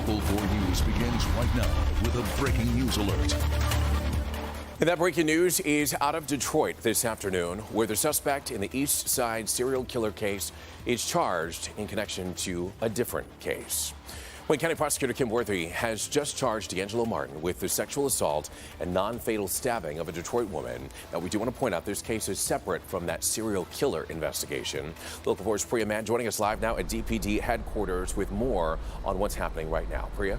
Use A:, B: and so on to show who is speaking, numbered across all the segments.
A: Local 4 News begins right now with a breaking news alert.
B: And that breaking news is out of Detroit this afternoon, where the suspect in the East Side serial killer case is charged in connection to a different case. Wayne County Prosecutor Kim Worthy has just charged DeAngelo Martin with the sexual assault and non-fatal stabbing of a Detroit woman. Now, we do want to point out this case is separate from that serial killer investigation. Local 4's Priya Mann joining us live now at DPD headquarters with more on what's happening right now. Priya?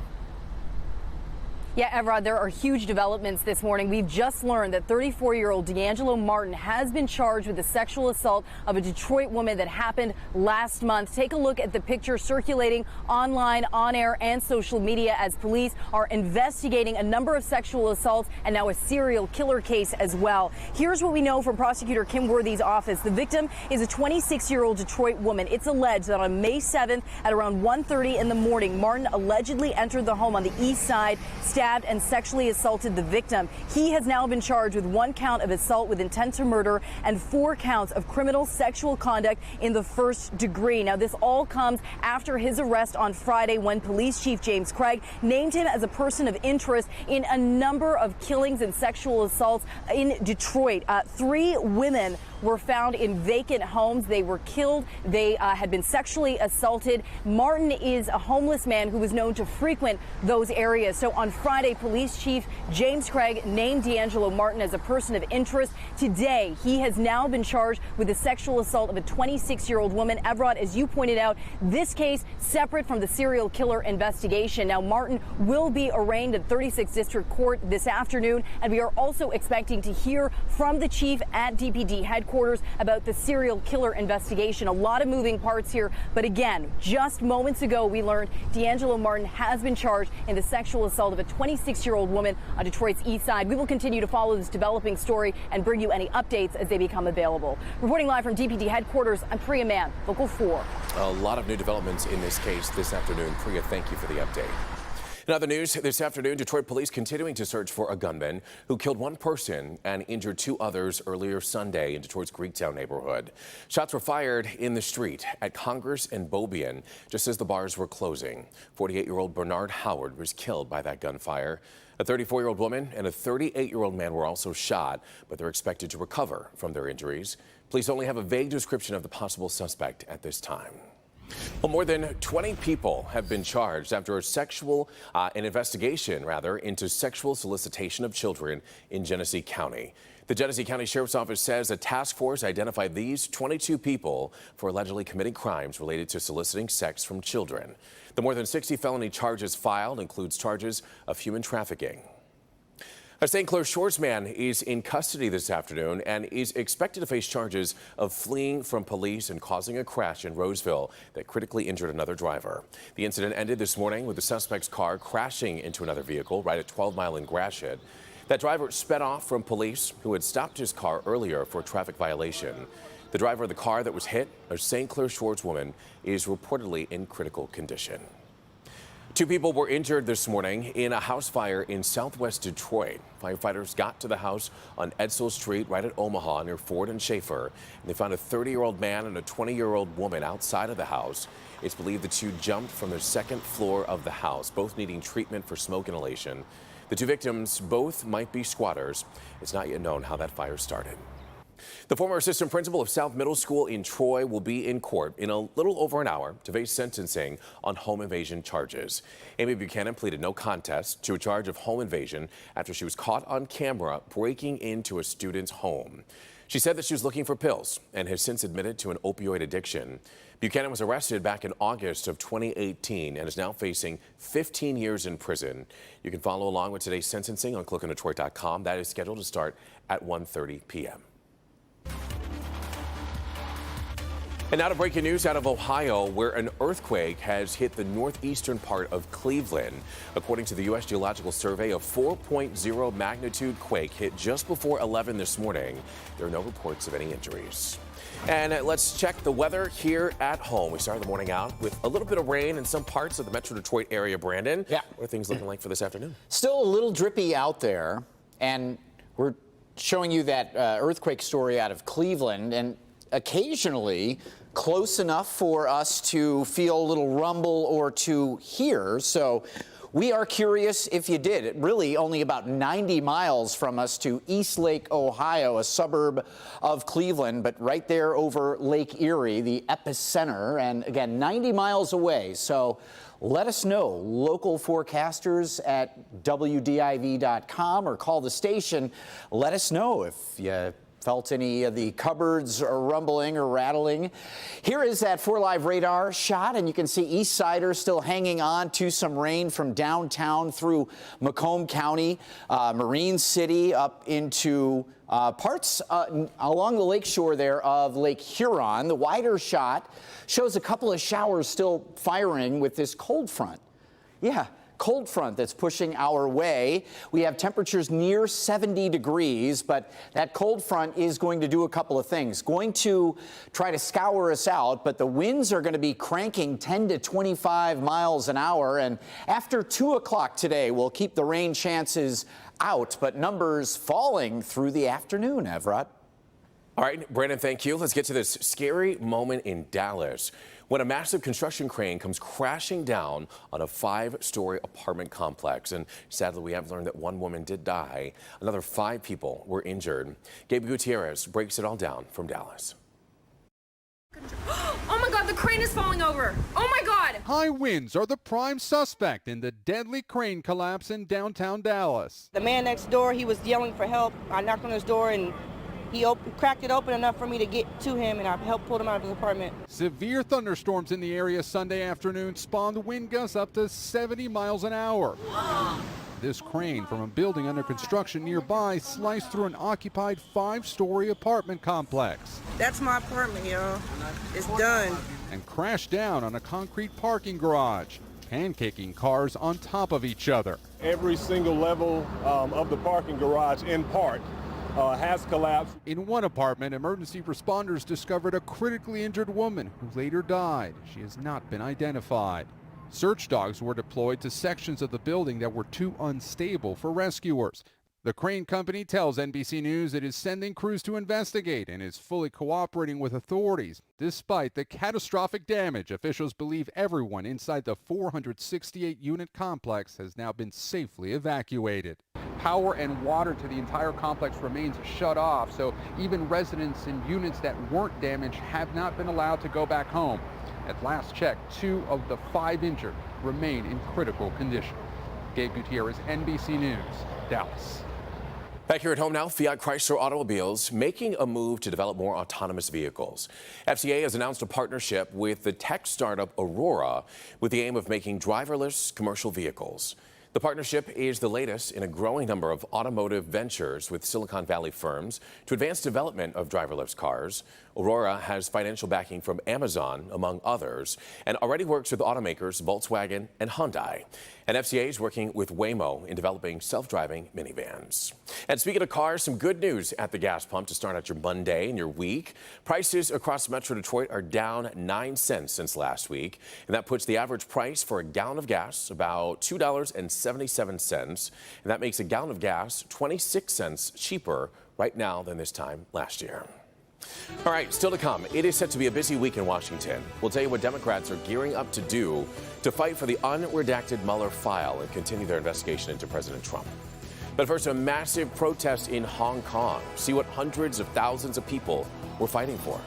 C: Yeah, Evrod, there are huge developments this morning. We've just learned that 34-year-old DeAngelo Martin has been charged with the sexual assault of a Detroit woman that happened last month. Take a look at the picture circulating online, on air, and social media as police are investigating a number of sexual assaults and now a serial killer case as well. Here's what we know from Prosecutor Kim Worthy's office. The victim is a 26-year-old Detroit woman. It's alleged that on May 7th at around 1:30 in the morning, Martin allegedly entered the home on the east side, stabbed and sexually assaulted the victim. He has now been charged with 1 count of assault with intent to murder and 4 counts of criminal sexual conduct in the first degree. Now, this all comes after his arrest on Friday when Police Chief James Craig named him as a person of interest in a number of killings and sexual assaults in Detroit. 3 women were found in vacant homes. They were killed. They had been sexually assaulted. Martin is a homeless man who was known to frequent those areas. So on Friday, Police Chief James Craig named DeAngelo Martin as a person of interest. Today, he has now been charged with the sexual assault of a 26-year-old woman. Evrod, as you pointed out, this case separate from the serial killer investigation. Now, Martin will be arraigned at 36th District Court this afternoon, and we are also expecting to hear from the chief at DPD headquarters about the serial killer investigation. A lot of moving parts here, but again, just moments ago, we learned DeAngelo Martin has been charged in the sexual assault of a 26-year-old woman on Detroit's east side. We will continue to follow this developing story and bring you any updates as they become available. Reporting live from DPD headquarters, I'm Priya Mann, Local 4.
B: A lot of new developments in this case this afternoon. Priya, thank you for the update. In other news, this afternoon, Detroit police continuing to search for a gunman who killed 1 person and injured 2 others earlier Sunday in Detroit's Greektown neighborhood. Shots were fired in the street at Congress and Beaubien just as the bars were closing. 48-year-old Bernard Howard was killed by that gunfire. A 34-year-old woman and a 38-year-old man were also shot, but they're expected to recover from their injuries. Police only have a vague description of the possible suspect at this time. Well, more than 20 people have been charged after an investigation into sexual solicitation of children in Genesee County. The Genesee County Sheriff's Office says a task force identified these 22 people for allegedly committing crimes related to soliciting sex from children. The more than 60 felony charges filed includes charges of human trafficking. A St. Clair Shores man is in custody this afternoon and is expected to face charges of fleeing from police and causing a crash in Roseville that critically injured another driver. The incident ended this morning with the suspect's car crashing into another vehicle right at 12 Mile in Gratiot. That driver sped off from police who had stopped his car earlier for a traffic violation. The driver of the car that was hit, a St. Clair Shores woman, is reportedly in critical condition. 2 people were injured this morning in a house fire in southwest Detroit. Firefighters got to the house on Edsel Street right at Omaha near Ford and Schaefer. And they found a 30-year-old man and a 20-year-old woman outside of the house. It's believed the 2 jumped from the 2nd floor of the house, both needing treatment for smoke inhalation. The 2 victims both might be squatters. It's not yet known how that fire started. The former assistant principal of South Middle School in Troy will be in court in a little over an hour to face sentencing on home invasion charges. Amy Buchanan pleaded no contest to a charge of home invasion after she was caught on camera breaking into a student's home. She said that she was looking for pills and has since admitted to an opioid addiction. Buchanan was arrested back in August of 2018 and is now facing 15 years in prison. You can follow along with today's sentencing on clickondetroit.com. That is scheduled to start at 1:30 p.m. And now to breaking news out of Ohio, where an earthquake has hit the northeastern part of Cleveland. According to the U.S. Geological Survey, a 4.0 magnitude quake hit just before 11 this morning. There are no reports of any injuries. And let's check the weather here at home. We started the morning out with a little bit of rain in some parts of the Metro Detroit area. Brandon,
D: yeah.
B: What are things looking like for this afternoon?
D: Still a little drippy out there, and we're showing you that earthquake story out of Cleveland, and occasionally close enough for us to feel a little rumble or to hear. So we are curious if you did. It really only about 90 miles from us to Eastlake, Ohio, a suburb of Cleveland, but right there over Lake Erie, the epicenter, and again, 90 miles away. So let us know, local forecasters at WDIV.com, or call the station. Let us know if you felt any of the cupboards are rumbling or rattling. Here is that 4Live radar shot, and you can see East Sider still hanging on to some rain from downtown through Macomb County, Marine City, up into parts along the lakeshore there of Lake Huron. The wider shot shows a couple of showers still firing with this cold front. Yeah. Cold front that's pushing our way. We have temperatures near 70 degrees, but that cold front is going to do a couple of things. Going to try to scour us out, but the winds are going to be cranking 10 to 25 miles an hour. And after 2 o'clock today, we'll keep the rain chances out, but numbers falling through the afternoon, Evrod.
B: All right, Brandon, thank you. Let's get to this scary moment in Dallas when a massive construction crane comes crashing down on a 5-story apartment complex. And sadly, we have learned that one woman did die. Another 5 people were injured. Gabe Gutierrez breaks it all down from Dallas.
E: Oh my God, the crane is falling over. Oh my God.
F: High winds are the prime suspect in the deadly crane collapse in downtown Dallas.
G: The man next door, he was yelling for help. I knocked on his door and he cracked it open enough for me to get to him, and I helped pull him out of his apartment.
F: Severe thunderstorms in the area Sunday afternoon spawned wind gusts up to 70 miles an hour. This crane from a building under construction nearby sliced through an occupied 5-story apartment complex.
G: That's my apartment, y'all. It's done.
F: And crashed down on a concrete parking garage, pancaking cars on top of each other.
H: Every single level of the parking garage, in part, has collapsed.
F: In one apartment, emergency responders discovered a critically injured woman who later died. She has not been identified. Search dogs were deployed to sections of the building that were too unstable for rescuers. The crane company tells NBC News it is sending crews to investigate and is fully cooperating with authorities. Despite the catastrophic damage, officials believe everyone inside the 468-unit complex has now been safely evacuated. Power and water to the entire complex remains shut off, so even residents in units that weren't damaged have not been allowed to go back home. At last check, 2 of the 5 injured remain in critical condition. Gabe Gutierrez, NBC News, Dallas.
B: Back here at home now, Fiat Chrysler Automobiles making a move to develop more autonomous vehicles. FCA has announced a partnership with the tech startup Aurora with the aim of making driverless commercial vehicles. The partnership is the latest in a growing number of automotive ventures with Silicon Valley firms to advance development of driverless cars. Aurora has financial backing from Amazon, among others, and already works with automakers Volkswagen and Hyundai. And FCA is working with Waymo in developing self-driving minivans. And speaking of cars, some good news at the gas pump to start out your Monday and your week. Prices across Metro Detroit are down 9 cents since last week, and that puts the average price for a gallon of gas about $2.77, and that makes a gallon of gas 26 cents cheaper right now than this time last year. All right, still to come, it is set to be a busy week in Washington. We'll tell you what Democrats are gearing up to do to fight for the unredacted Mueller file and continue their investigation into President Trump. But first, a massive protest in Hong Kong. See what hundreds of thousands of people were fighting for.